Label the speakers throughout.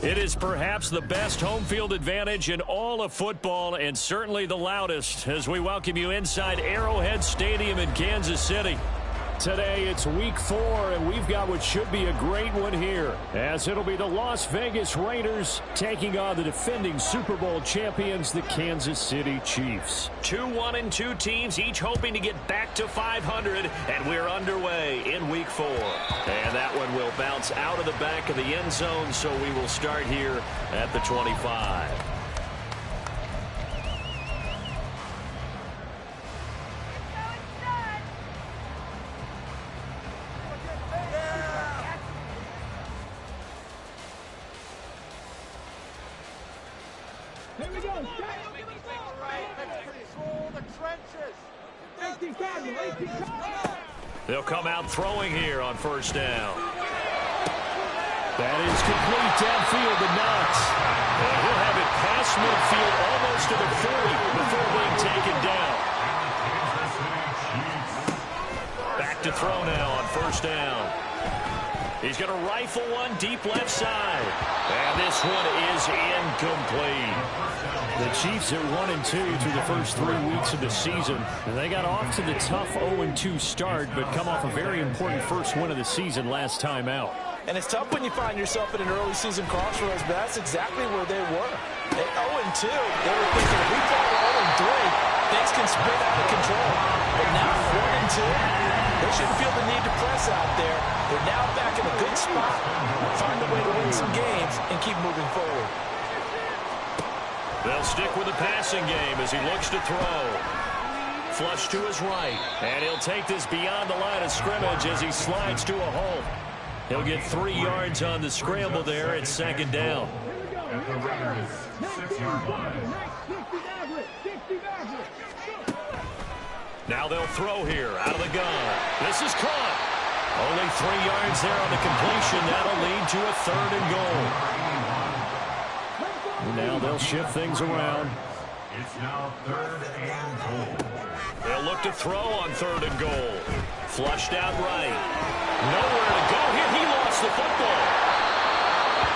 Speaker 1: It is perhaps the best home field advantage in all of football and certainly the loudest as we welcome you inside Arrowhead Stadium in Kansas City. Today it's week 4 and we've got what should be a great one here as it'll be the Las Vegas Raiders taking on the defending Super Bowl champions, the Kansas City Chiefs. 2-1-2 teams each hoping to get back to 500 and we're underway in week 4. And that one will bounce out of the back of the end zone, so we will start here at the 25. They'll come out throwing here on first down. That is complete downfield to Knox. And he'll have it past midfield almost to the 40 before being taken down. Back to throw now on first down. He's going to rifle one deep left side. And this one is incomplete. The Chiefs are 1-2 through the first 3 weeks of the season. And they got off to the tough 0-2 start, but come off a very important first win of the season last time out.
Speaker 2: And it's tough when you find yourself at an early season crossroads, but that's exactly where they were. At 0-2, they were thinking, if we fall to 0-3, things can spin out of control. But now 1-2, they shouldn't feel the need to press out there. They're now back in a good spot, find a way to win some games, and keep moving forward.
Speaker 1: They'll stick with the passing game as he looks to throw. Flush to his right. And he'll take this beyond the line of scrimmage as he slides to a hole. He'll get 3 yards on the scramble there at second down. Now they'll throw here out of the gun. This is caught. Only 3 yards there on the completion. That'll lead to a 3rd and goal. Now they'll shift things around.
Speaker 3: It's now 3rd and goal.
Speaker 1: They'll look to throw on 3rd and goal. Flushed out right. Nowhere to go here. He lost the football.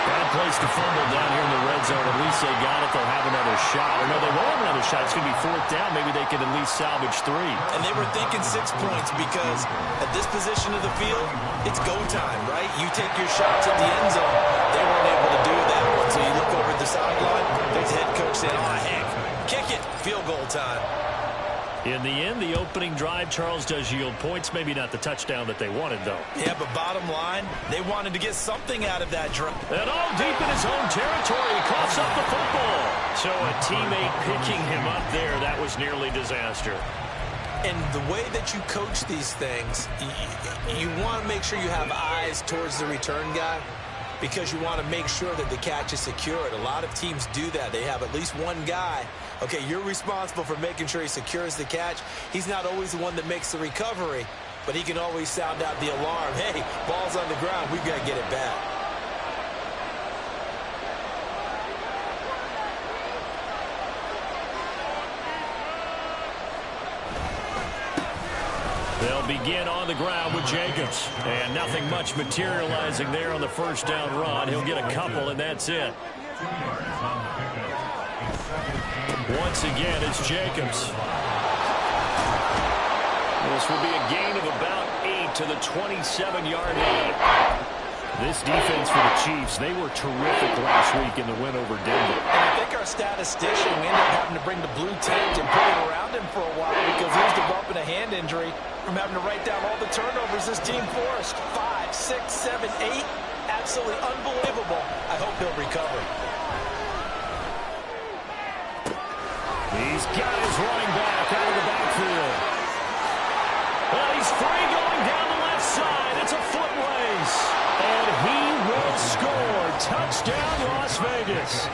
Speaker 1: Bad place to fumble down here in the red zone. At least they got it. They'll have another shot. Or no, they won't have another shot. It's going to be 4th down. Maybe they can at least salvage 3.
Speaker 2: And they were thinking 6 points because at this position of the field, it's go time, right? You take your shots at the end zone. They weren't able to do that one. So you look over at the sideline, there's the head coach saying, oh, heck, kick it. Field goal time.
Speaker 1: In the end, the opening drive, Charles, does yield points. Maybe not the touchdown that they wanted, though.
Speaker 2: Yeah, but bottom line, they wanted to get something out of that drive.
Speaker 1: And all deep in his own territory, he coughs up the football. So a teammate picking him up there, that was nearly disaster.
Speaker 2: And the way that you coach these things, you want to make sure you have eyes towards the return guy because you want to make sure that the catch is secured. A lot of teams do that. They have at least one guy. Okay, you're responsible for making sure he secures the catch. He's not always the one that makes the recovery, but he can always sound out the alarm. Hey, ball's on the ground. We've got to get it back.
Speaker 1: They'll begin on the ground with Jacobs. And nothing much materializing there on the first down run. He'll get a couple, and that's it. Once again, it's Jacobs. This will be a gain of about 8 to the 27-yard line. This defense for the Chiefs, they were terrific last week in the win over Denver.
Speaker 2: And I think our statistician, we ended up having to bring the blue tent and put it around him for a while because he was developing a hand injury from having to write down all the turnovers this team forced. 5, 6, 7, 8. Absolutely unbelievable. I hope he'll recover.
Speaker 1: He's got his running back out of the backfield. Well, he's free going down the left side. It's a foot race. And he will score. Touchdown, Las Vegas.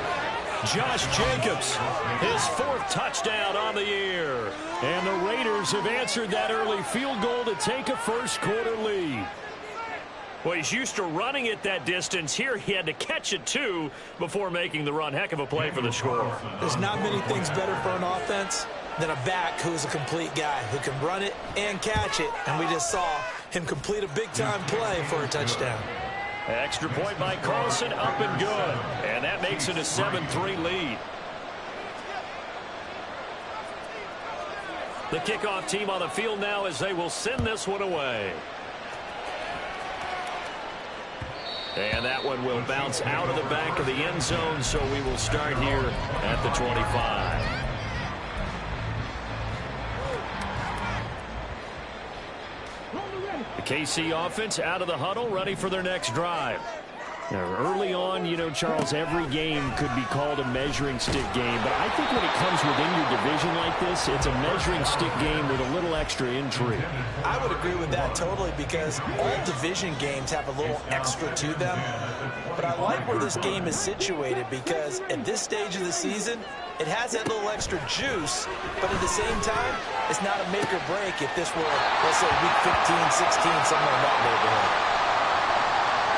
Speaker 1: Josh Jacobs, his 4th touchdown on the year. And the Raiders have answered that early field goal to take a first-quarter lead. Well, he's used to running it that distance. Here he had to catch it, too, before making the run. Heck of a play for the score.
Speaker 2: There's not many things better for an offense than a back who's a complete guy who can run it and catch it. And we just saw him complete a big-time play for a touchdown.
Speaker 1: Extra point by Carlson, up and good. And that makes it a 7-3 lead. The kickoff team on the field now as they will send this one away. And that one will bounce out of the back of the end zone, so we will start here at the 25. The KC offense out of the huddle, ready for their next drive. Now, early on, you know, Charles, every game could be called a measuring stick game. But I think when it comes within your division like this, it's a measuring stick game with a little extra intrigue.
Speaker 2: I would agree with that totally because all division games have a little extra to them. But I like where this game is situated because at this stage of the season, it has that little extra juice. But at the same time, it's not a make or break if this were, let's say, week 15, 16, something like that neighborhood.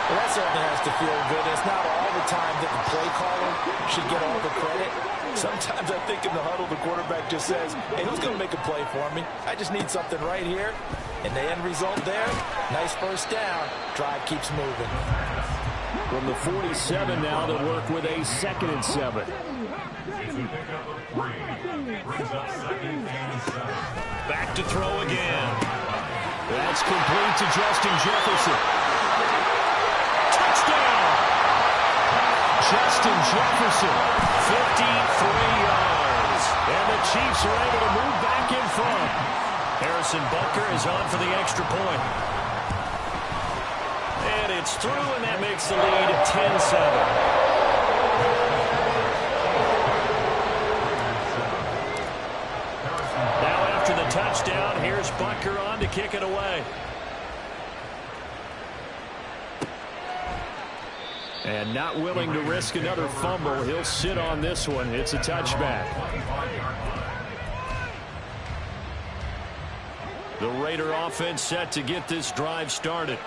Speaker 2: Well, that certainly has to feel good. It's not all the time that the play caller should get all the credit. Sometimes I think in the huddle, the quarterback just says, hey, who's going to make a play for me? I just need something right here. And the end result there, nice first down. Drive keeps moving.
Speaker 1: From the 47 now, they'll work with a 2nd and 7. Back to throw again. That's complete to Justin Jefferson. Touchdown! Justin Jefferson, 53 yards. And the Chiefs are able to move back in front. Harrison Butker is on for the extra point. And it's through, and that makes the lead 10-7. Now after the touchdown, here's Butker on to kick it away. And not willing to risk another fumble. He'll sit on this one. It's a touchback. The Raider offense set to get this drive started.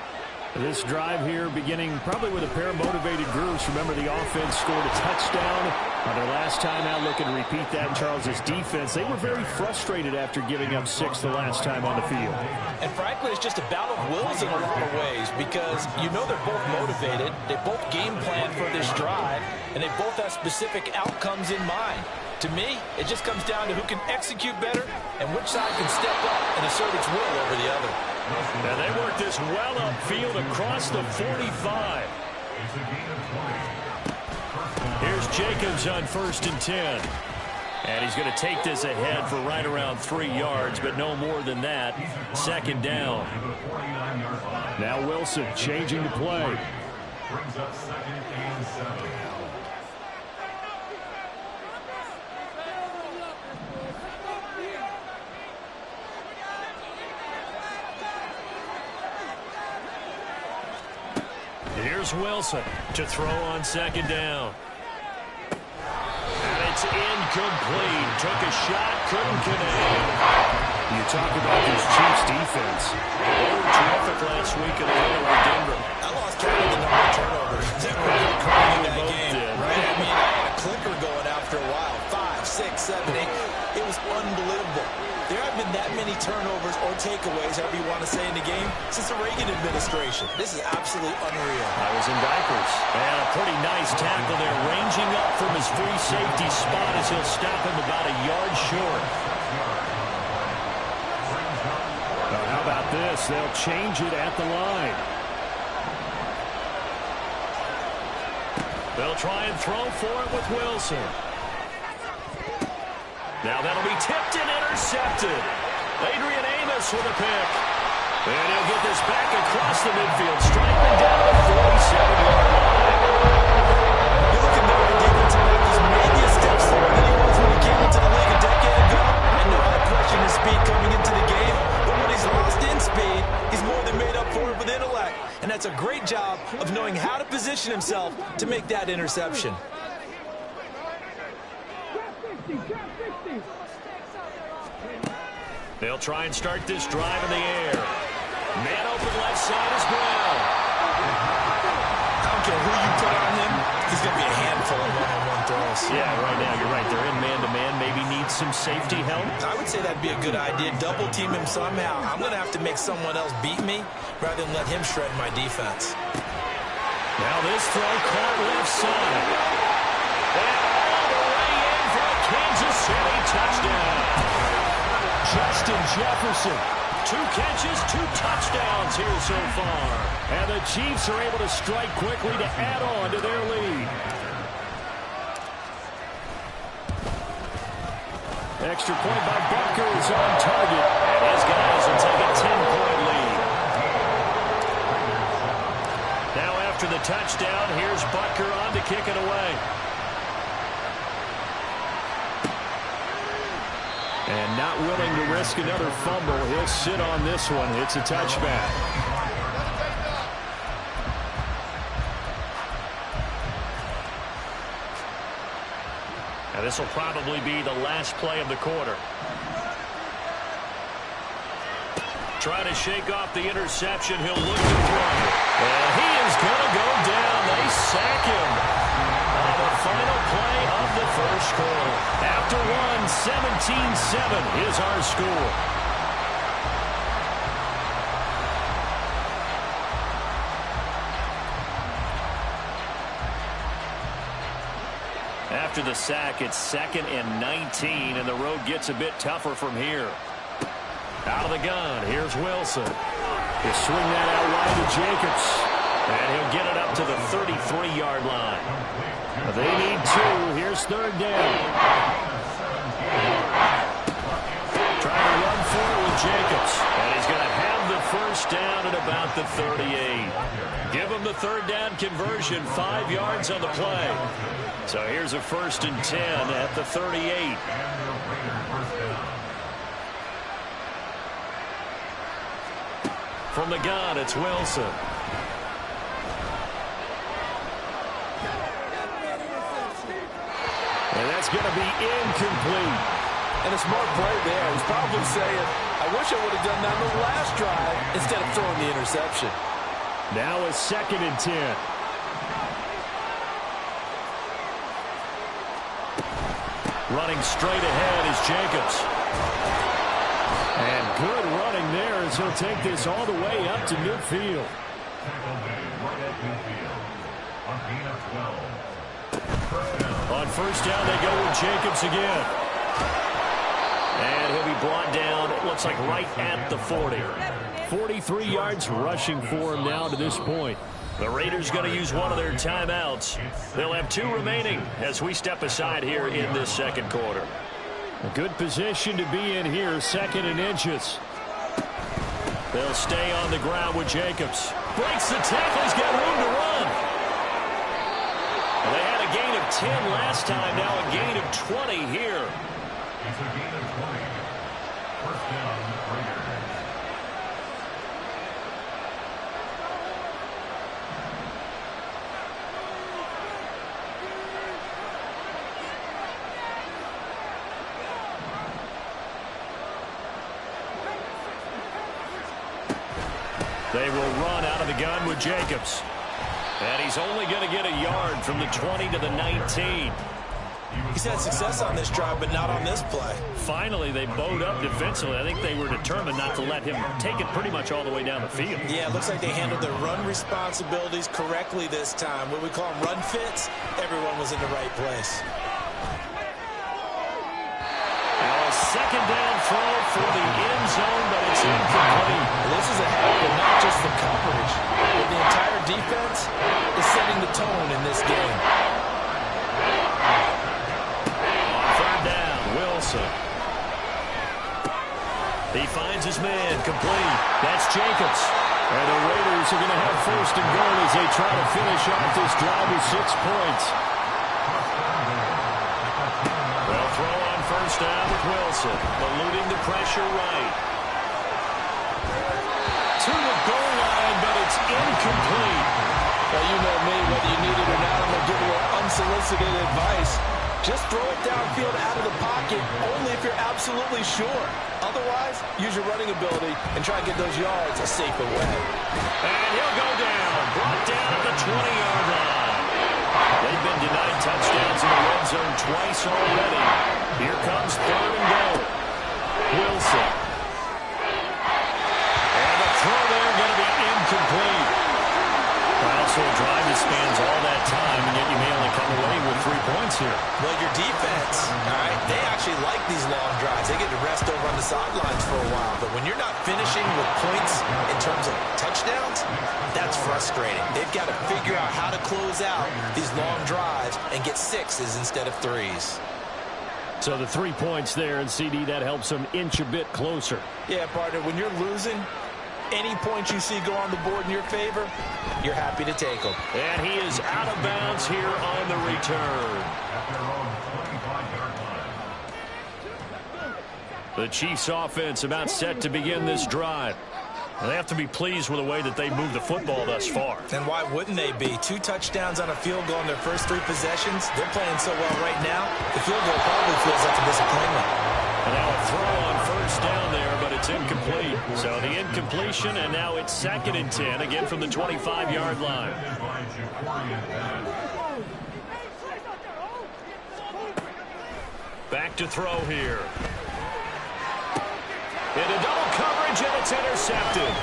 Speaker 1: This drive here beginning probably with a pair of motivated groups. Remember, the offense scored a touchdown on their last time out. Looking to repeat that in Charles's defense. They were very frustrated after giving up 6 the last time on the field.
Speaker 2: And frankly, it's just a battle of wills in a lot of ways because you know they're both motivated. They both game plan for this drive, and they both have specific outcomes in mind. To me, it just comes down to who can execute better and which side can step up and assert its will over the other.
Speaker 1: And they work this well upfield across the 45. Here's Jacobs on 1st and 10. And he's going to take this ahead for right around 3 yards, but no more than that. 2nd down. Now Wilson changing the play.
Speaker 3: Brings up 2nd and 7.
Speaker 1: Here's Wilson to throw on 2nd down. And it's incomplete. Took a shot, couldn't connect. You talk about this Chiefs defense. They were terrific last week in the win over Denver.
Speaker 2: I lost count of the number of turnovers that were occurring in that game. Right? I mean, I had a clicker going after a while. 5, 6, 7, 8. It was unbelievable. There have been that many turnovers or takeaways, however you want to say, in the game since the Reagan administration. This is absolutely unreal.
Speaker 1: I was in diapers. And a pretty nice tackle there, ranging up from his free safety spot as he'll stop him about a yard short. Now, how about this? They'll change it at the line. They'll try and throw for it with Wilson. Now that'll be tipped and intercepted. Adrian Amos with a pick. And he'll get this back across the midfield, striking down the 47-yard line.
Speaker 2: You look at the defensive back, he's maybe a step slower than he was when he came into the league a decade ago. And no one questioned his speed coming into the game. But when he's lost in speed, he's more than made up for it with intellect. And that's a great job of knowing how to position himself to make that interception.
Speaker 1: They'll try and start this drive in the air. Man open left side is Brown.
Speaker 2: I don't care who you put on him, he's going to be a handful of one-on-one throws.
Speaker 1: Yeah, right now you're right. They're in man-to-man. Maybe need some safety help.
Speaker 2: I would say that'd be a good idea. Double team him somehow. I'm going to have to make someone else beat me rather than let him shred my defense.
Speaker 1: Now this throw caught left side. And all the way in for a Kansas City touchdown. Justin Jefferson. 2 catches, 2 touchdowns here so far. And the Chiefs are able to strike quickly to add on to their lead. Extra point by Butker is on target. And his guys will take a 10-point lead. Now after the touchdown, here's Butker on to kick it away. And not willing to risk another fumble. He'll sit on this one. It's a touchback. Now this will probably be the last play of the quarter. Try to shake off the interception. He'll look to throw. And he is going to go down. They sack him. The final play of the first quarter. After one, 17-7 is our score. After the sack, it's 2nd and 19, and the road gets a bit tougher from here. Out of the gun, here's Wilson. He'll swing that out wide to Jacobs. And he'll get it up to the 33-yard line. They need 2. Here's 3rd down. Trying to run for it with Jacobs. And he's going to have the first down at about the 38. Give him the 3rd down conversion. 5 yards on the play. So here's a 1st and 10 at the 38. From the gun, it's Wilson. And that's going to be incomplete.
Speaker 4: And a smart play there. He's probably saying, I wish I would have done that on the last drive instead of throwing the interception.
Speaker 1: Now a 2nd and 10. Running straight ahead is Jacobs. And good running there as he'll take this all the way up to midfield. On 1st down, they go with Jacobs again. And he'll be brought down, it looks like right at the 40. 43 yards rushing for him now to this point. The Raiders going to use one of their timeouts. They'll have 2 remaining as we step aside here in this 2nd quarter. A good position to be in here, 2nd and inches. They'll stay on the ground with Jacobs. Breaks the tackle, he's got room to run. They had a gain of 10 last time, now a gain of 20 here.
Speaker 3: It's a gain of 20. 1st down, Raiders.
Speaker 1: They will run out of the gun with Jacobs. And he's only going to get a yard from the 20 to the 19.
Speaker 2: He's had success on this drive, but not on this play.
Speaker 1: Finally, they bowed up defensively. I think they were determined not to let him take it pretty much all the way down the field.
Speaker 2: Yeah, it looks like they handled their run responsibilities correctly this time. What we call them run fits, everyone was in the right place.
Speaker 1: Now a 2nd down throw for the end zone, but it's incomplete.
Speaker 2: This is a heck of not just the coverage, but the entire defense is setting the tone in this game.
Speaker 1: On 3rd down, Wilson. He finds his man, complete. That's Jacobs. And the Raiders are going to have 1st and goal as they try to finish off this drive with 6 points. They'll throw on 1st down with Wilson, eluding the pressure right. To the goal line, but it's incomplete.
Speaker 4: Well, you know me, whether you need it or not, I'm going to give you unsolicited advice. Just throw it downfield out of the pocket, only if you're absolutely sure. Otherwise, use your running ability and try and get those yards a safer way.
Speaker 1: And he'll go down, brought down at the 20-yard line. They've been denied touchdowns in the red zone twice already. Here comes 3rd and goal. Wilson. And the throw there going to be incomplete. Also a drive that
Speaker 2: the sidelines for a while, but when you're not finishing with points in terms of touchdowns, that's frustrating. They've got to figure out how to close out these long drives and get sixes instead of threes.
Speaker 1: So the 3 points there, and CD, that helps them inch a bit closer.
Speaker 4: Yeah, partner, when you're losing, any points you see go on the board in your favor, you're happy to take them.
Speaker 1: And he is out of bounds here on the return.
Speaker 3: At their own 25-yard line.
Speaker 1: The Chiefs offense about set to begin this drive. And they have to be pleased with the way that they moved the football thus far.
Speaker 2: And why wouldn't they be? 2 touchdowns on a field goal in their first 3 possessions. They're playing so well right now, the field goal probably feels like a disappointment.
Speaker 1: And now a throw on first down there, but it's incomplete. So the incompletion, and now it's 2nd and 10, again from the 25-yard line. Back to throw here. Into double coverage, and it's intercepted.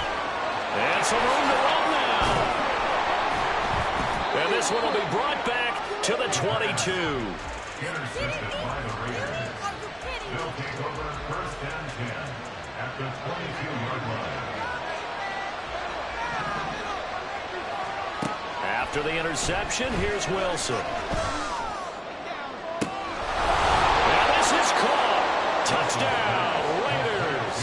Speaker 1: And some room to run now. And this one will be brought back to the 22.
Speaker 3: Intercepted by the Raiders. They'll take over 1st and 10 at the 22-yard line.
Speaker 1: After the interception, here's Wilson. And this is caught. Touchdown, Raiders.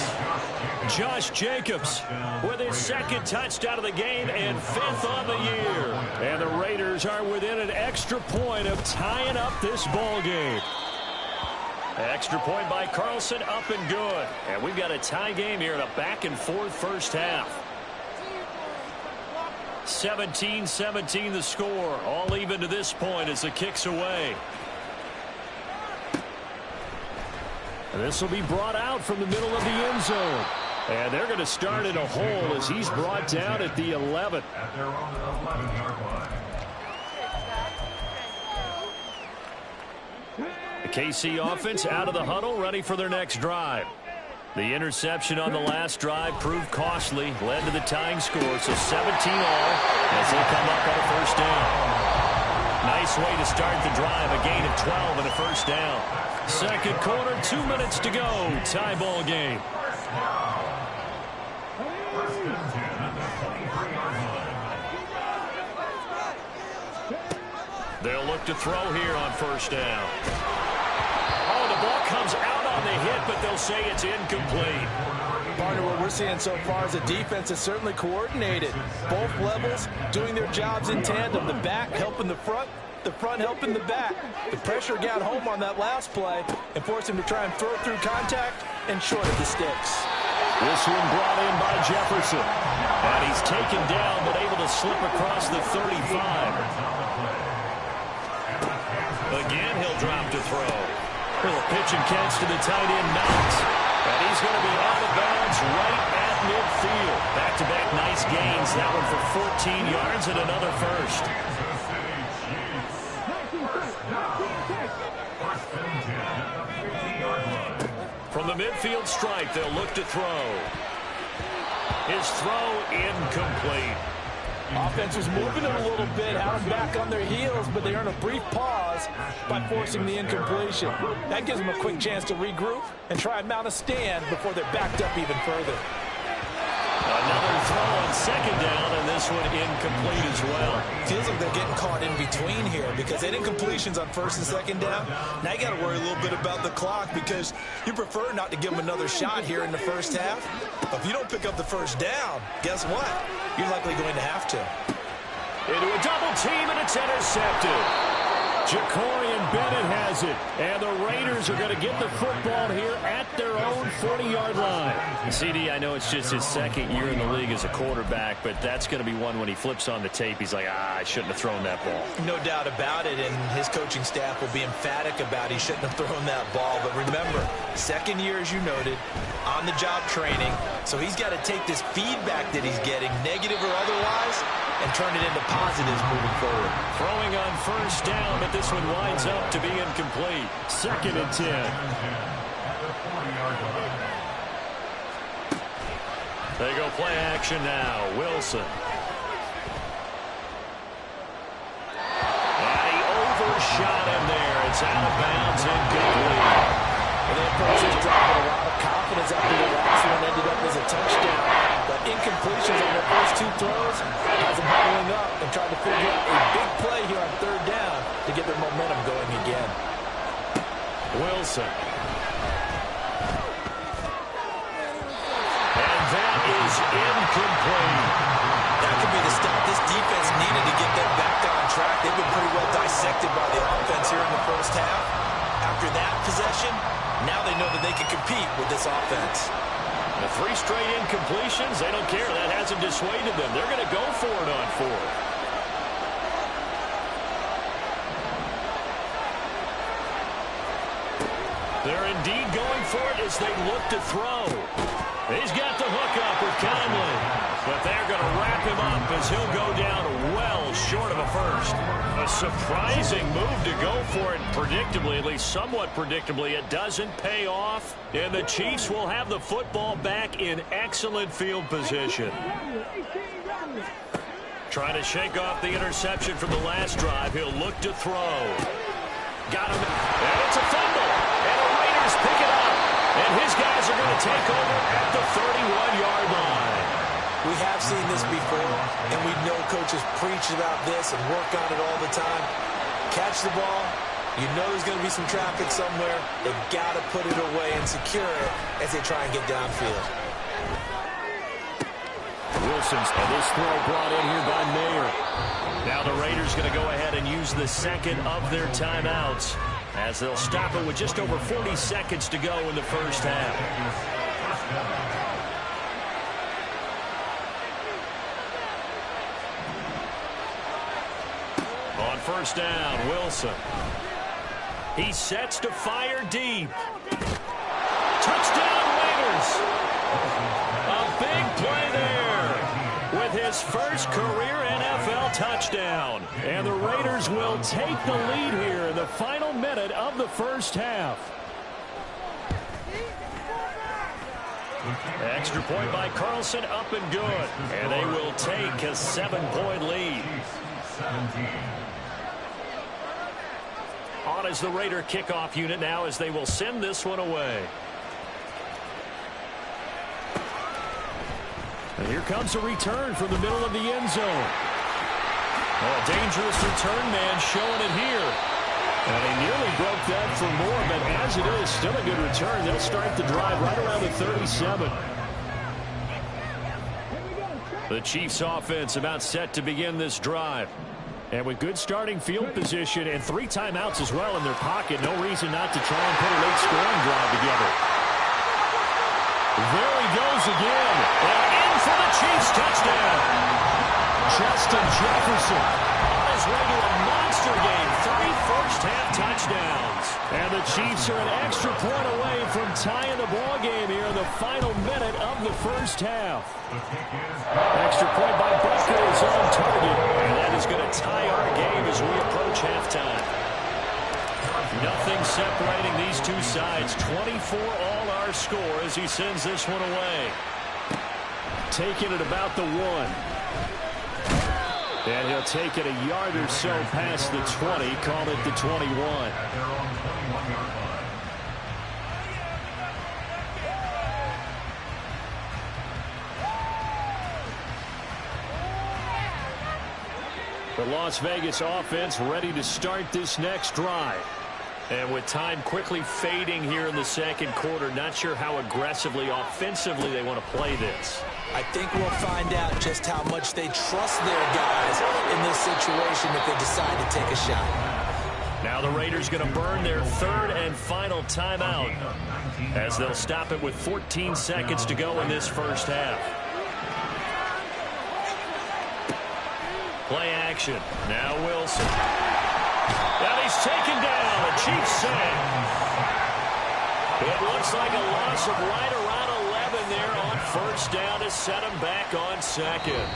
Speaker 1: Josh Jacobs with his 2nd touchdown of the game and 5th on the year. And the Raiders are within an extra point of tying up this ball game. Extra point by Carlson, up and good. And we've got a tie game here in a back-and-forth first half. 17-17 the score. All even to this point as the kick's away. And this will be brought out from the middle of the end zone. And they're going to start in a hole as he's brought down at the 11.
Speaker 3: At their own 11-yard line.
Speaker 1: The KC offense out of the huddle, ready for their next drive. The interception on the last drive proved costly, led to the tying score, so 17 all as they come up on a first down. Nice way to start the drive, a gain of 12 and a first down. 2nd quarter, 2 minutes to go, tie ball game.
Speaker 3: First and 10 at the 23-yard line.
Speaker 1: They'll look to throw here on first down. Oh, the ball comes out on the hit, but they'll say it's incomplete.
Speaker 4: Partner, what we're seeing so far is the defense is certainly coordinated. Both levels doing their jobs in tandem. The back helping the front helping the back. The pressure got home on that last play and forced him to try and throw through contact and short of the sticks.
Speaker 1: This one brought in by Jefferson. And he's taken down, but able to slip across the 35. Again, he'll drop to throw. Here's a pitch and catch to the tight end, Knox. And he's going to be out of bounds right at midfield. Back-to-back nice gains. That one for 14 yards and another first. From the midfield stripe, they'll look to throw. His throw incomplete.
Speaker 4: Offense was moving it a little bit, had them back on their heels, but they earn a brief pause by forcing the incompletion. That gives them a quick chance to regroup and try and mount a stand before they're backed up even further.
Speaker 1: Another throw on 2nd down, and this one incomplete as well.
Speaker 2: Feels like they're getting caught in between here because they had incompletions on 1st and 2nd down. Now you got to worry a little bit about the clock because you prefer not to give them another shot here in the first half. But if you don't pick up the first down, guess what? You're likely going to have to.
Speaker 1: Into a double team, and it's intercepted. Jacorian Bennett has it, and the Raiders are going to get the football here at their own 40-yard line. CD, I know it's just his 2nd year in the league as a quarterback, but that's going to be one when he flips on the tape. He's like, I shouldn't have thrown that ball.
Speaker 2: No doubt about it, and his coaching staff will be emphatic about he shouldn't have thrown that ball. But remember, 2nd year, as you noted, on-the-job training, so he's got to take this feedback that he's getting, negative or otherwise, and turn it into positives moving forward.
Speaker 1: Throwing on first down, but this one winds up to be incomplete. 2nd and 10. They go play action now. Wilson. And he overshot him there. It's out of bounds, incomplete.
Speaker 4: And the approach is dropping a lot of confidence confidence after the last one ended up as a touchdown. But incompletions on their first 2 throws has them huddling up and trying to figure out a big play here on 3rd down to get their momentum going again.
Speaker 1: Wilson. And that is incomplete.
Speaker 2: That could be the stop this defense needed to get them back on track. They've been pretty well dissected by the offense here in the first half. After that possession, now they know that they can compete with this offense.
Speaker 1: The 3 straight incompletions, they don't care. That hasn't dissuaded them. They're going to go for it on 4th. They're indeed going for it as they look to throw. He's got the hook up with Conley. But they're going to wrap him up as he'll go down well short of a first. A surprising move to go for it predictably, at least somewhat predictably. It doesn't pay off, and the Chiefs will have the football back in excellent field position. Trying to shake off the interception from the last drive. He'll look to throw. Got him. And it's a fumble. And the Raiders pick it up. And his guys are going to take over at the 31-yard line.
Speaker 2: We have seen this before, and we know coaches preach about this and work on it all the time. Catch the ball. You know there's going to be some traffic somewhere. They've got to put it away and secure it as they try and get downfield.
Speaker 1: Wilson's and this throw brought in here by Mayer. Now the Raiders going to go ahead and use the second of their timeouts as they'll stop it with just over 40 seconds to go in the first half. On first down, Wilson. He sets to fire deep. Touchdown, Raiders. A big play there with his first career NFL touchdown. And the Raiders will take the lead here in the final minute of the first half. Extra point by Carlson, up and good. And they will take a 7-point lead. On is the Raider kickoff unit now as they will send this one away. And here comes a return from the middle of the end zone. Oh, a dangerous return man showing it here. And he nearly broke that for more, but as it is, still a good return. They'll start the drive right around the 37. The Chiefs offense about set to begin this drive. And with good starting field position and 3 timeouts as well in their pocket, no reason not to try and put a late scoring drive together. There he goes again. And in for the Chiefs touchdown. Justin Jefferson on his way to a monster game. 3 first-half touchdowns. And the Chiefs are an extra point away from tying the ball game here in the final minute of the first half. Extra point by Butker is on target. And that is going to tie our game as we approach halftime. Nothing separating these two sides. 24 all our score as he sends this one away. Taking it about the 1. And he'll take it a yard or so past the 20. Call it the 21. The Las Vegas offense ready to start this next drive. And with time quickly fading here in the second quarter, not sure how aggressively, offensively they want to play this.
Speaker 2: I think we'll find out just how much they trust their guys in this situation if they decide to take a shot.
Speaker 1: Now the Raiders going to burn their 3rd and final timeout as they'll stop it with 14 seconds to go in this first half. Play action. Now Wilson. And he's taken down. A Chiefs sack. It looks like a loss of right around 11 there on first down to set him back on second.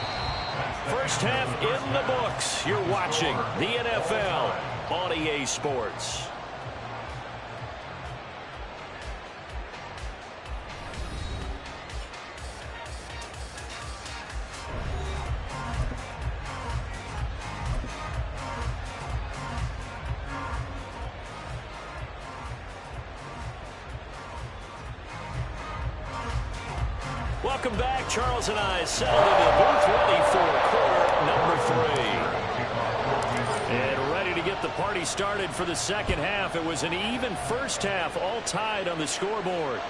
Speaker 1: First half in the books. You're watching the NFL on EA Sports. Welcome back. Charles and I settled into the booth ready for quarter number 3. And ready to get the party started for the second half. It was an even first half, all tied on the scoreboard.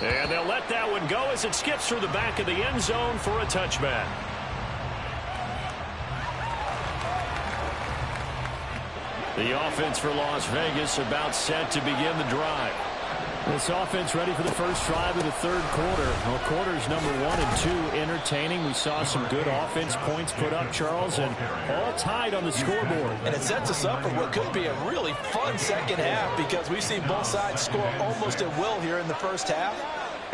Speaker 1: And they'll let that one go as it skips through the back of the end zone for a touchback. The offense for Las Vegas about set to begin the drive.
Speaker 5: This offense ready for the first drive of the third quarter. Well, quarters number 1 and 2 entertaining. We saw some good offense points put up, Charles, and all tied on the scoreboard.
Speaker 4: And it sets us up for what could be a really fun second half because we've seen both sides score almost at will here in the first half.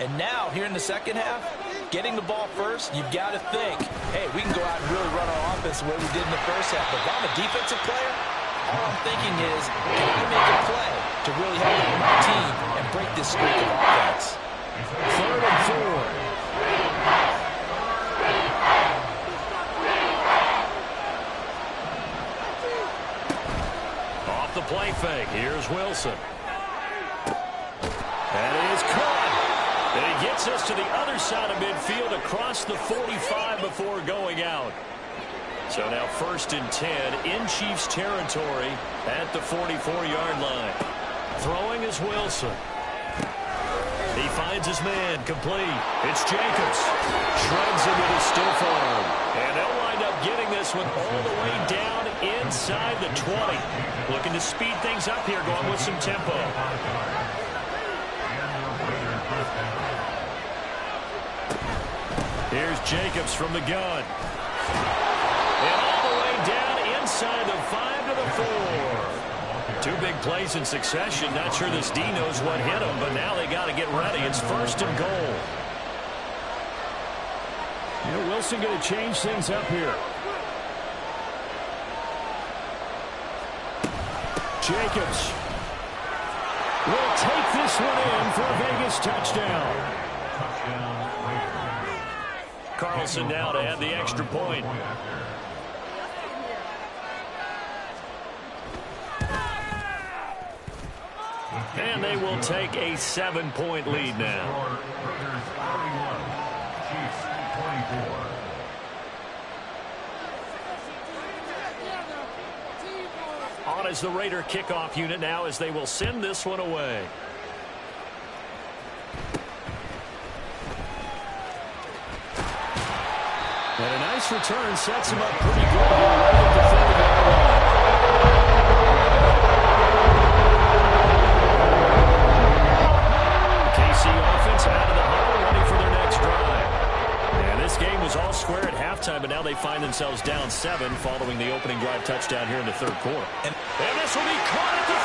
Speaker 4: And now, here in the second half, getting the ball first, you've got to think, hey, we can go out and really run our offense the way we did in the first half. But if I'm a defensive player, all I'm thinking is, can I make a play to really help my team and break this streak of offense?
Speaker 5: 3rd and
Speaker 1: 4. Off the play fake. Here's Wilson. That is caught. And he gets us to the other side of midfield across the 45 before going out. So now 1st and 10 in Chiefs territory at the 44-yard line. Throwing is Wilson. He finds his man complete. It's Jacobs. Shreds him with his stiff arm. And they'll wind up getting this one all the way down inside the 20. Looking to speed things up here, going with some tempo. Here's Jacobs from the gun. And all the way down inside the 5 to the 4. 2 big plays in succession. Not sure this D knows what hit him, but now they got to get ready. It's 1st and goal.
Speaker 5: You know, Wilson going to change things up here. Jacobs will take this one in for a Vegas touchdown.
Speaker 1: Carlson now to add the extra point. And they will take a 7-point lead now. On as the Raider kickoff unit now as they will send this one away.
Speaker 5: And a nice return sets him up pretty good here right at the 30-yard line.
Speaker 1: KC offense out of the huddle, ready for their next drive. And this game was all square at halftime, but now they find themselves down 7 following the opening drive touchdown here in the third quarter. And this will be caught at the 30.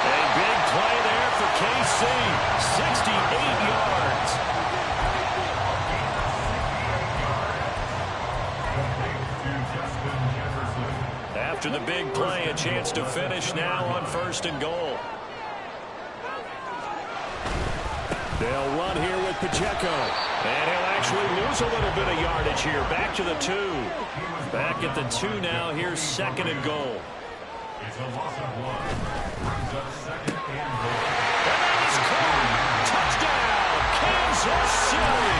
Speaker 1: A big play there for KC. 68 yards. After the big play, a chance to finish now on 1st and goal.
Speaker 5: They'll run here with Pacheco.
Speaker 1: And he'll actually lose a little bit of yardage here. Back to the 2. Back at the 2 now. Here's 2nd and goal.
Speaker 3: It's a loss of 1. Brings up 2nd and goal.
Speaker 1: It's caught. Touchdown, Kansas City.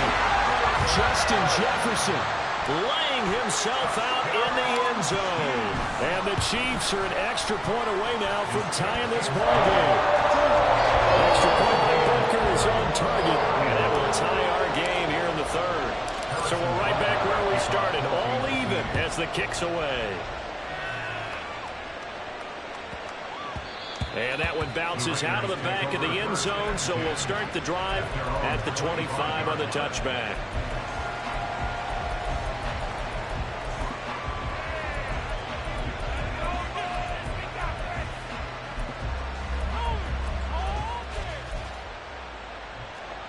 Speaker 5: Justin Jefferson
Speaker 1: Laying himself out in the end zone.
Speaker 5: And the Chiefs are an extra point away now from tying this ball game. Extra point by Booker is on target.
Speaker 1: And that will tie our game here in the 3rd. So we're right back where we started, all even as the kick's away. And that one bounces out of the back of the end zone, so we'll start the drive at the 25 on the touchback.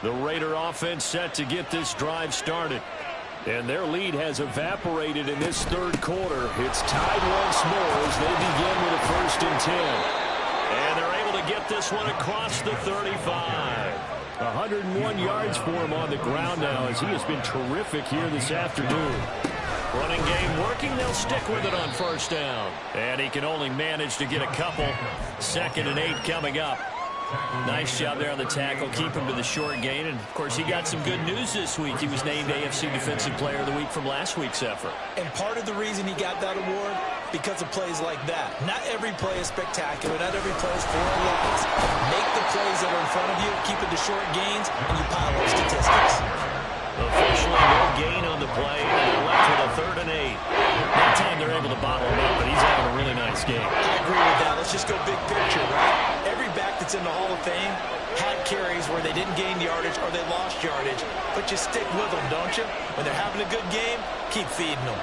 Speaker 1: The Raider offense set to get this drive started. And their lead has evaporated in this third quarter. It's tied once more as they begin with a 1st and 10. And they're able to get this one across the 35.
Speaker 5: 101 yards for him on the ground now as he has been terrific here this afternoon.
Speaker 1: Running game working. They'll stick with it on 1st down. And he can only manage to get a couple. 2nd and 8 coming up. Nice job there on the tackle. Keep him to the short gain. And, of course, he got some good news this week. He was named AFC Defensive Player of the Week from last week's effort.
Speaker 2: And part of the reason he got that award, because of plays like that. Not every play is spectacular. Not every play is for a loss. Make the plays that are in front of you, keep it to short gains, and you pile up statistics.
Speaker 1: Officially, no gain on the play, and they're left with a 3rd and 8. That time they're able to bottle him up, but he's having a really nice game.
Speaker 2: I agree with that. Let's just go big picture, right? Every back that's in the Hall of Fame had carries where they didn't gain yardage or they lost yardage, but you stick with them, don't you? When they're having a good game, keep feeding them.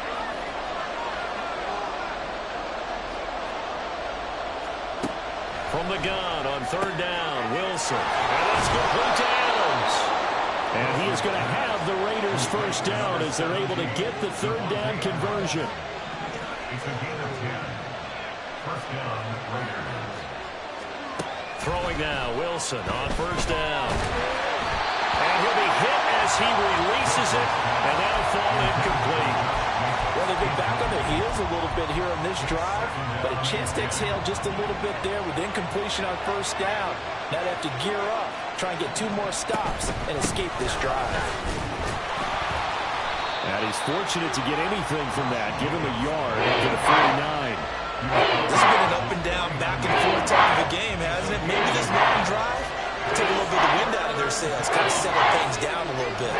Speaker 1: From the gun on 3rd down, Wilson. And that's complete to Adams.
Speaker 5: And he is going to have the Raiders first down as they're able to get the 3rd down conversion.
Speaker 3: It's a gain of 10. First down, Raiders.
Speaker 1: Throwing now, Wilson on 1st down. And he'll be hit as he releases it, and that'll fall incomplete.
Speaker 4: Well, they've been back on their heels a little bit here on this drive, but a chance to exhale just a little bit there with incompletion on 1st down. Now they have to gear up, try and get 2 more stops, and escape this drive.
Speaker 5: And he's fortunate to get anything from that. Give him a yard after the 49.
Speaker 2: This has been an up and down, back and forth type of a game, hasn't it? Maybe this long drive took a little bit of the wind out of their sails, kind of settled things down a little bit.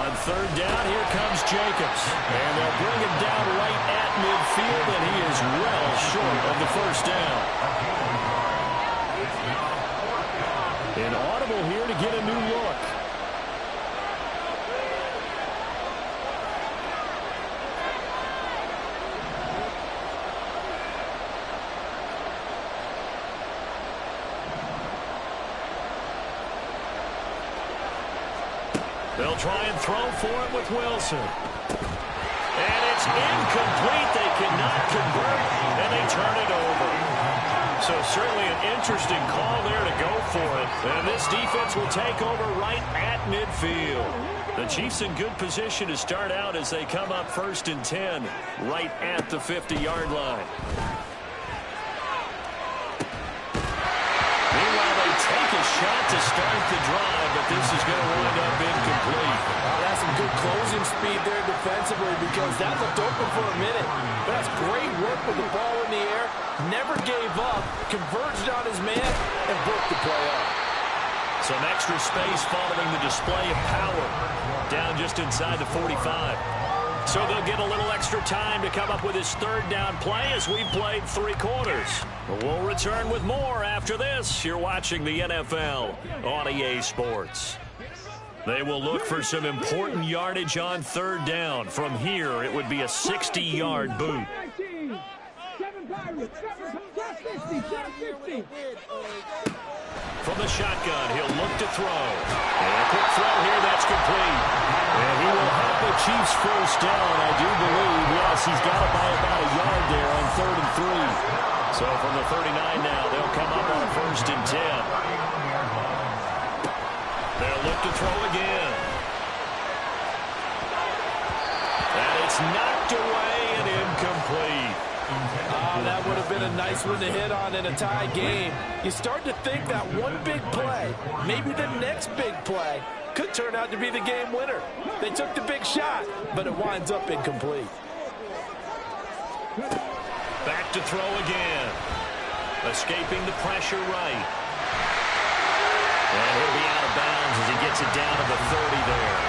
Speaker 1: On 3rd down, here comes Jacobs. And they'll bring him down right at midfield, and he is well short of the 1st down.
Speaker 5: Inaudible here to get a new look.
Speaker 1: They'll try and throw for it with Wilson. And it's incomplete. They cannot convert, and they turn it over. So certainly an interesting call there to go for it. And this defense will take over right at midfield. The Chiefs in good position to start out as they come up 1st and 10 right at the 50-yard line. Meanwhile, they take a shot to start the drive, but this is going to wind up incomplete.
Speaker 4: That's some good closing speed there defensively because that looked open for a minute. But that's great work with the ball in the air. Never gave up, converged on his man, and broke the play up.
Speaker 1: Some extra space following the display of power. Down just inside the 45. So they'll get a little extra time to come up with his 3rd down play as we've played 3 quarters. We'll return with more after this. You're watching the NFL on EA Sports. They will look for some important yardage on 3rd down. From here, it would be a 60-yard boot. From the shotgun, he'll look to throw. And a quick throw here, that's complete.
Speaker 5: And he will have the Chiefs first down, I do believe. Yes, he's got it by about a yard there on 3rd and 3.
Speaker 1: So from the 39 now, they'll come up on 1st and 10. They'll look to throw again. And it's knocked away and incomplete.
Speaker 4: That would have been a nice one to hit on in a tie game. You start to think that one big play, maybe the next big play, could turn out to be the game winner. They took the big shot, but it winds up incomplete.
Speaker 1: Back to throw again. Escaping the pressure right. And he'll be out of bounds as he gets it down to the 30 there.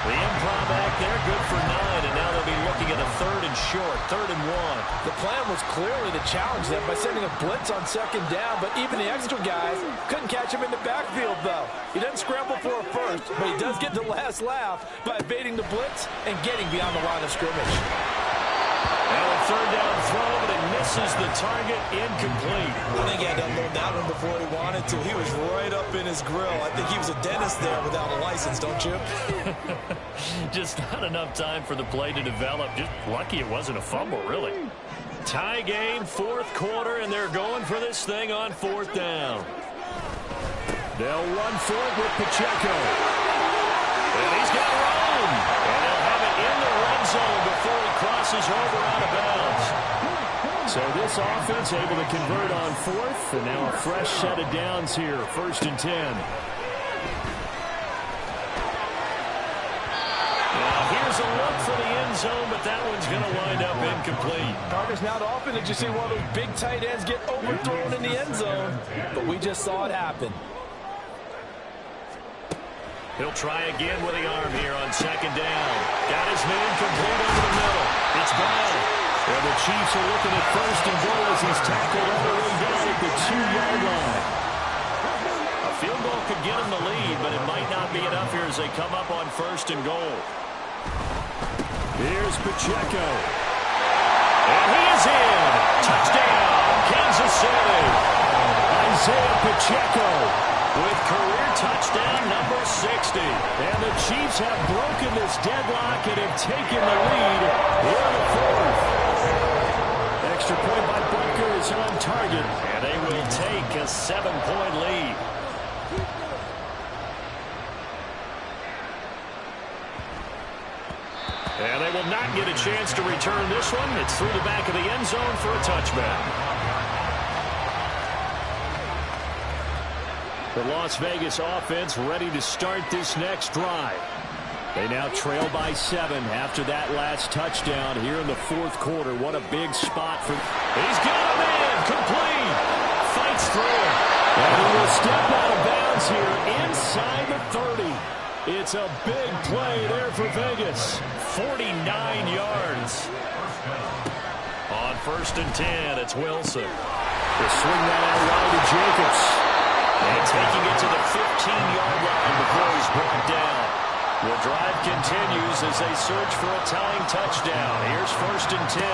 Speaker 1: The improv back there, good for 9, and now they'll be looking at a 3rd and short, 3rd and 1.
Speaker 4: The plan was clearly to challenge them by sending a blitz on 2nd down, but even the extra guys couldn't catch him in the backfield, though. He doesn't scramble for a first, but he does get the last laugh by evading the blitz and getting beyond the line of scrimmage.
Speaker 1: And a 3rd down throw, but it misses the target, incomplete.
Speaker 2: I think he had to unload that one before he wanted to. He was right up in his grill. I think he was a dentist there without a license, don't you?
Speaker 1: Just not enough time for the play to develop. Just lucky it wasn't a fumble, really. Tie game, 4th quarter, and they're going for this thing on 4th down.
Speaker 5: They'll run for it with Pacheco.
Speaker 1: And he's got room. And they'll have it in the red zone before he crosses over out of bounds.
Speaker 5: So this offense able to convert on fourth, and now a fresh set of downs here, 1st and 10. Now here's a look for the end zone, but that one's going to wind up incomplete.
Speaker 4: Partners, not often did you see one of those big tight ends get overthrown in the end zone, but we just saw it happen.
Speaker 1: He'll try again with the arm here on 2nd down. Got his man complete over the middle. It's Brown. And the Chiefs are looking at 1st and goal as he's tackled all the way down at the 2-yard line. A field goal could get him the lead, but it might not be enough here as they come up on 1st and goal. Here's Pacheco. And he is in. Touchdown, Kansas City. Isaiah Pacheco with career touchdown number 60. And the Chiefs have broken this deadlock and have taken the lead here in the 4th. Extra point by Butker is on target, and they will take a 7-point lead. And they will not get a chance to return this one. It's through the back of the end zone for a touchback. The Las Vegas offense ready to start this next drive. They now trail by 7 after that last touchdown here in the 4th quarter. What a big spot for... He's got him in. Complete. Fights through it. And he will step out of bounds here inside the 30. It's a big play there for Vegas. 49 yards. On 1st and 10, it's Wilson. They'll swing that out wide to Jacobs. And taking it to the 15-yard line before he's brought down. The drive continues as they search for a tying touchdown. Here's 1st and 10.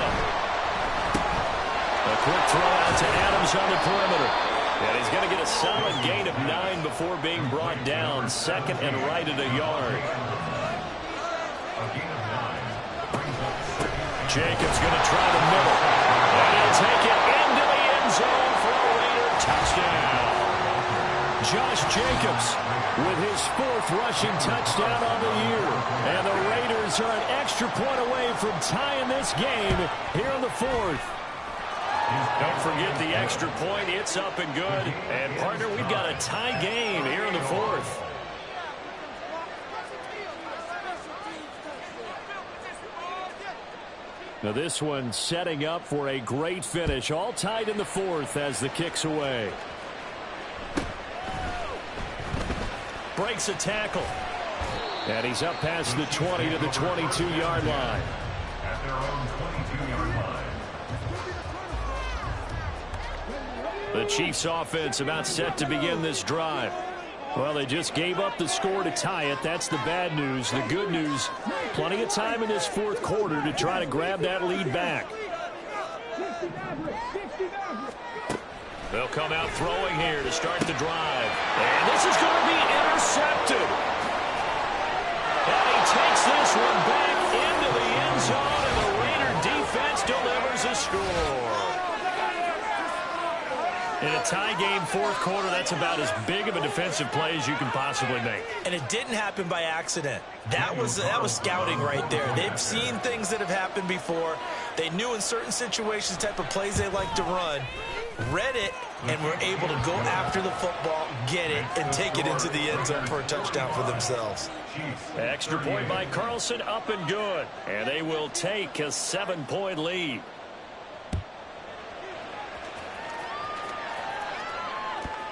Speaker 1: A quick throw out to Adams on the perimeter. And he's going to get a solid gain of 9 before being brought down. 2nd and right at a yard. Jacobs going to try the middle. And he'll take it into the end zone for a Raider touchdown. Josh Jacobs with his 4th rushing touchdown on the year. And the Raiders are an extra point away from tying this game here in the 4th. Don't forget the extra point. It's up and good. And, partner, we've got a tie game here in the 4th. Now this one setting up for a great finish. All tied in the 4th as the kick's away. Breaks a tackle. And he's up past the 20 to the 22-yard line.
Speaker 3: At their own 22-yard line.
Speaker 1: The Chiefs offense about set to begin this drive. Well, they just gave up the score to tie it. That's the bad news. The good news, plenty of time in this 4th quarter to try to grab that lead back. They'll come out throwing here to start the drive. And this is going to be intercepted. And he takes this one back into the end zone, and the Raider defense delivers a score. In a tie game, 4th quarter, that's about as big of a defensive play as you can possibly make.
Speaker 2: And it didn't happen by accident. That was scouting right there. They've seen things that have happened before. They knew in certain situations the type of plays they like to run, read it, and were able to go after the football, get it, and take it into the end zone for a touchdown for themselves.
Speaker 1: Extra point by Carlson, up and good. And they will take a 7-point lead.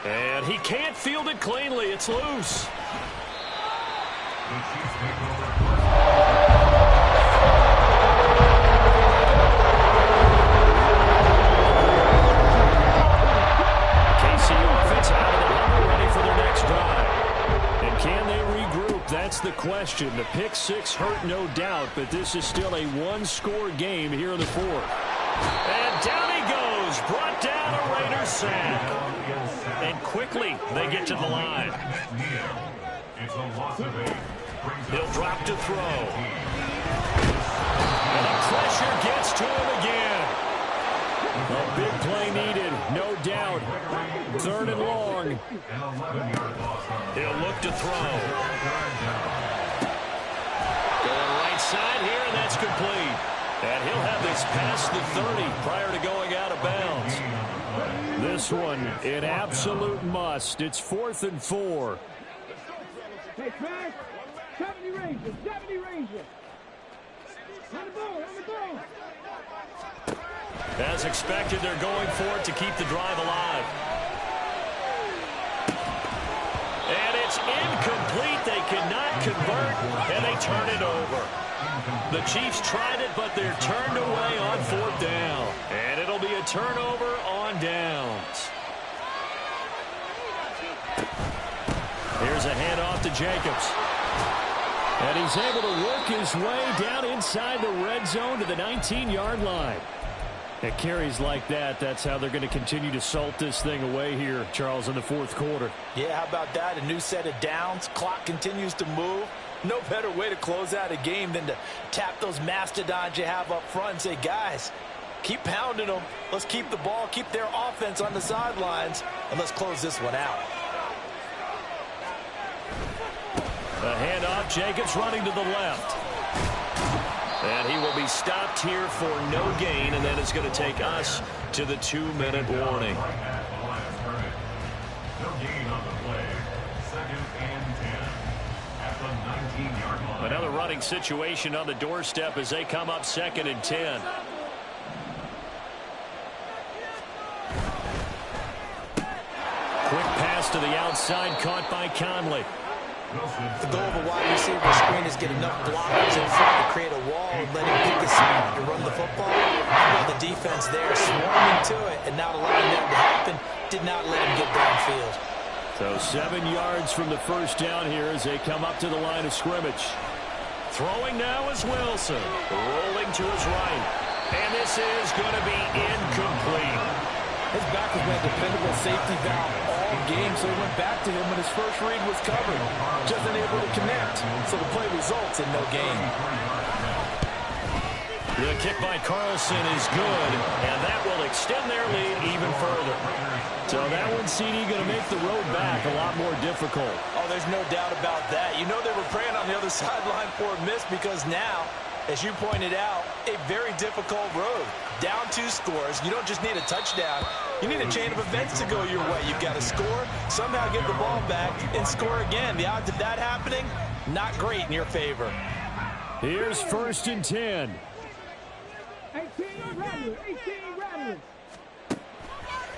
Speaker 1: And he can't field it cleanly. It's loose. KC offense out of the huddle, ready for their next drive. And can they regroup? That's the question. The pick 6 hurt, no doubt, but this is still a one-score game here in the 4th. And down he goes. Brought down a Raiders sack. And quickly they get to the line. He'll drop to throw. And the pressure gets to him again. A big play needed, no doubt. 3rd and long. He'll look to throw. Going right side here, and that's complete. And he'll have this past the 30 prior to going out of bounds.
Speaker 5: This one, an absolute must. It's 4th and 4.
Speaker 6: Hey, Trash, 70 Rangers, 70 Rangers. On the ball, on the ball.
Speaker 1: As expected, they're going for it to keep the drive alive. And it's incomplete. They cannot convert, and they turn it over. The Chiefs tried it, but they're turned away on 4th down. And it'll be a turnover on downs. Here's a handoff to Jacobs. And he's able to work his way down inside the red zone to the 19-yard line. At carries like that, that's how they're going to continue to salt this thing away here, Charles, in the 4th quarter.
Speaker 4: Yeah, how about that? A new set of downs. Clock continues to move. No better way to close out a game than to tap those mastodons you have up front and say, guys, keep pounding them. Let's keep the ball, keep their offense on the sidelines, and let's close this one out.
Speaker 1: A handoff, Jacobs running to the left. And he will be stopped here for no gain, and that is going to take us to the 2-minute warning.
Speaker 3: No gain on the play. 2nd and 10 at the 19-yard line.
Speaker 1: Another running situation on the doorstep as they come up 2nd and 10. Quick pass to the outside, caught by Conley.
Speaker 2: The goal of a wide receiver screen is get enough blockers in front to create a wall and let him pick his spot to run the football. While the defense there swarming to it and not allowing that to happen, did not let him get downfield.
Speaker 5: So 7 yards from the first down here as they come up to the line of scrimmage.
Speaker 1: Throwing now is Wilson. Rolling to his right. And this is going to be incomplete.
Speaker 4: His back has been a dependable safety valve all game, so he went back to him when his first read was covered. Just unable to connect, so the play results in no gain.
Speaker 1: The kick by Carlson is good, and that will extend their lead even further.
Speaker 5: So that one, CD, going to make the road back a lot more difficult.
Speaker 4: Oh, there's no doubt about that. You know they were praying on the other sideline for a miss because now, as you pointed out, a very difficult road. Down 2 scores. You don't just need a touchdown. You need a chain of events to go your way. You've got to score, somehow get the ball back, and score again. The odds of that happening, not great in your favor.
Speaker 5: Here's 1st and 10.
Speaker 6: 18 Rattlers, 18 Rattlers.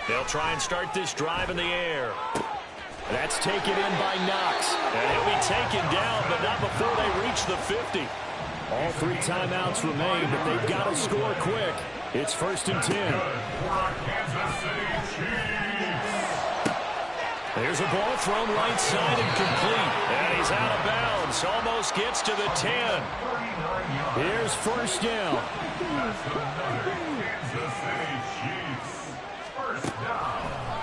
Speaker 1: They'll try and start this drive in the air.
Speaker 5: That's taken in by Knox.
Speaker 1: And he'll be taken down, but not before they reach the 50.
Speaker 5: All 3 timeouts remain, but they've got to score quick. It's 1st and 10.
Speaker 1: There's a ball thrown right side and complete. And he's out of bounds. Almost gets to the 10.
Speaker 5: Here's 1st down.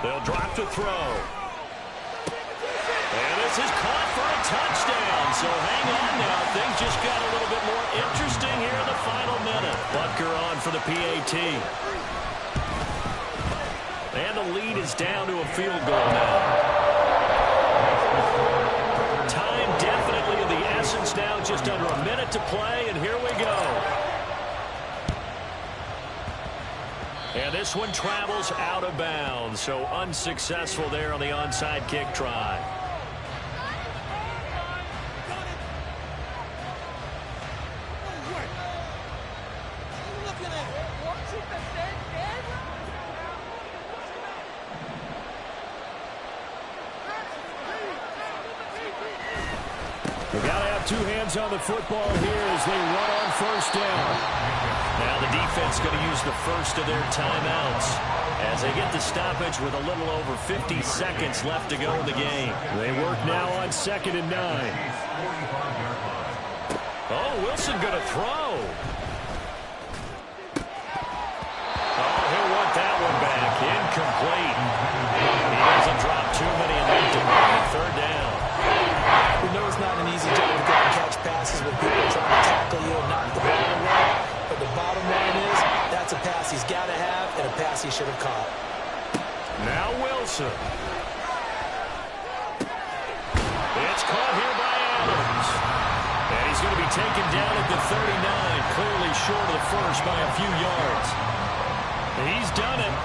Speaker 1: They'll drop to throw. And this is caught for a touchdown. So hang on now. Things just got a little bit more interesting here in the final minute. Butker on for the PAT. And the lead is down to a field goal now. Time definitely of the essence now. Just under a minute to play, and here we go. And this one travels out of bounds. So unsuccessful there on the onside kick try.
Speaker 5: They got to have 2 hands on the football here as they run on 1st down.
Speaker 1: Now the defense going to use the first of their timeouts as they get the stoppage with a little over 50 seconds left to go in the game.
Speaker 5: They work now on 2nd and 9.
Speaker 1: Oh, Wilson going to throw. Oh, he'll want that one back. Incomplete. He hasn't dropped too many in that department. 3rd down.
Speaker 2: We know it's not an easy job to go and catch passes with people trying to tackle you and knock the ball away. But the bottom line is, that's a pass he's got to have and a pass he should have caught.
Speaker 1: Now Wilson. It's caught here by Adams. And he's going to be taken down at the 39, clearly short of the first by a few yards. He's done it.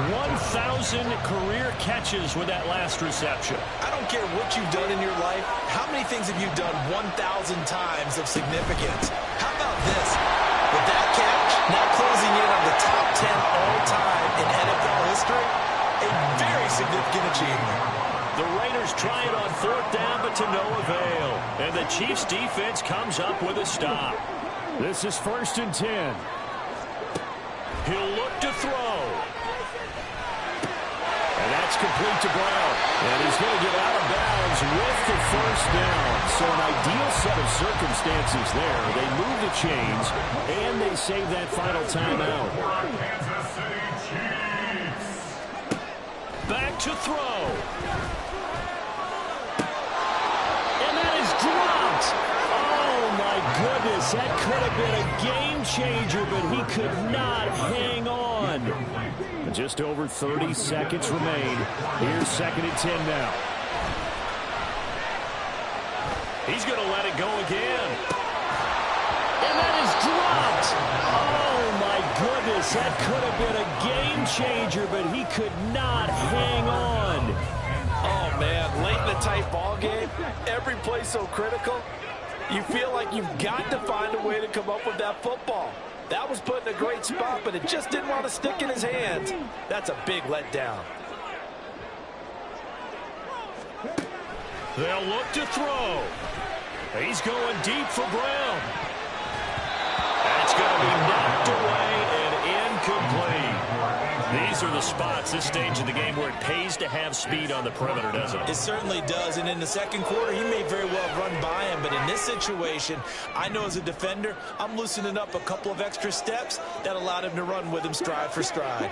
Speaker 1: 1,000 career catches with that last reception.
Speaker 2: I don't care what you've done in your life. How many things have you done 1,000 times of significance? How about this? With that catch, now closing in on the top 10 all-time in NFL history, a very significant achievement.
Speaker 1: The Raiders try it on 4th down, but to no avail. And the Chiefs' defense comes up with a stop.
Speaker 5: This is 1st and 10.
Speaker 1: He'll look to throw. And that's complete to Brown. And he's going to get out of bounds with the 1st down. So an ideal set of circumstances there. They move the chains, and they save that final timeout.
Speaker 3: Kansas City Chiefs.
Speaker 1: Back to throw.
Speaker 5: And that is dropped. Oh, my goodness. That could have been a game changer, but he could not hang on. Just over 30 seconds remain. Here's 2nd and 10 now.
Speaker 1: He's going to let it go again.
Speaker 5: And that is dropped. Oh, my goodness. That could have been a game changer, but he could not hang on.
Speaker 4: Oh, man, late in the tight ball game, every play so critical, you feel like you've got to find a way to come up with that football. That was put in a great spot, but it just didn't want to stick in his hands. That's a big letdown.
Speaker 1: They'll look to throw. He's going deep for Brown. That's going to be knocked away and incomplete. These are the spots, this stage of the game, where it pays to have speed on the perimeter, doesn't it?
Speaker 2: It certainly does, and in the second quarter, he may very well run by him, but in this situation, I know as a defender, I'm loosening up a couple of extra steps that allowed him to run with him stride for stride.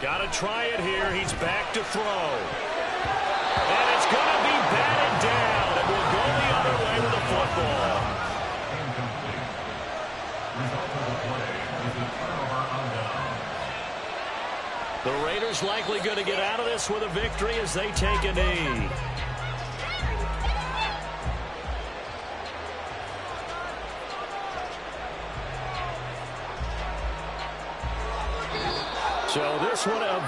Speaker 1: Got to try it here. He's back to throw. And it's going to be batted down. It will go the other way with the football.
Speaker 3: Incomplete. Result of the play is a turnover on down.
Speaker 1: The Raiders likely going to get out of this with a victory as they take a knee. So this one a